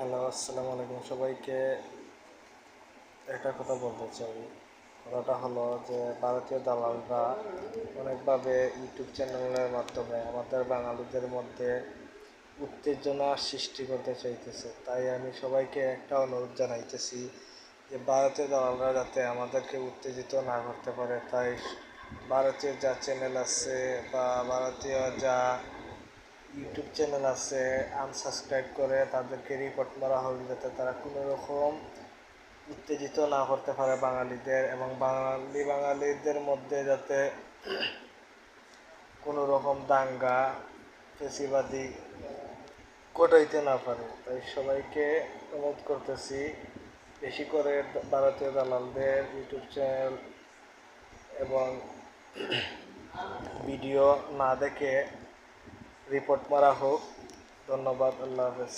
Hello, আসসালামু আলাইকুম সবাইকে। একটা কথা বলতে চাই। কথাটা হলো যে ভারতীয় দালালরা অনেকভাবে ইউটিউব চ্যানেলের মাধ্যমে আমাদের বাঙালিদের মধ্যে উত্তেজনা সৃষ্টি করতে চাইতেছে। তাই আমি সবাইকে একটা অনুরোধ জানাইতেছি যে ভারতীয় দালালরা যাতে আমাদেরকে উত্তেজিত না করতে পারে। তাই ভারতীয় যা চ্যানেল আছে বা ভারতীয় যা ইউটিউব চ্যানেল আছে আনসাবস্ক্রাইব করে তাদেরকে রিপোর্ট মারা হবে, যাতে তারা কোনো রকম উত্তেজিত না করতে পারে বাঙালিদের, এবং বাঙালিদের মধ্যে যাতে কোনো রকম দাঙ্গা ফেসিবাদী ঘটাইতে না পারে। তাই সবাইকে অনুরোধ করতেছি, বেশি করে ভারতীয় দালালদের ইউটিউব চ্যানেল এবং ভিডিও না দেখে রিপোর্ট মারা হোক। ধন্যবাদ। আল্লাহ হাফেজ।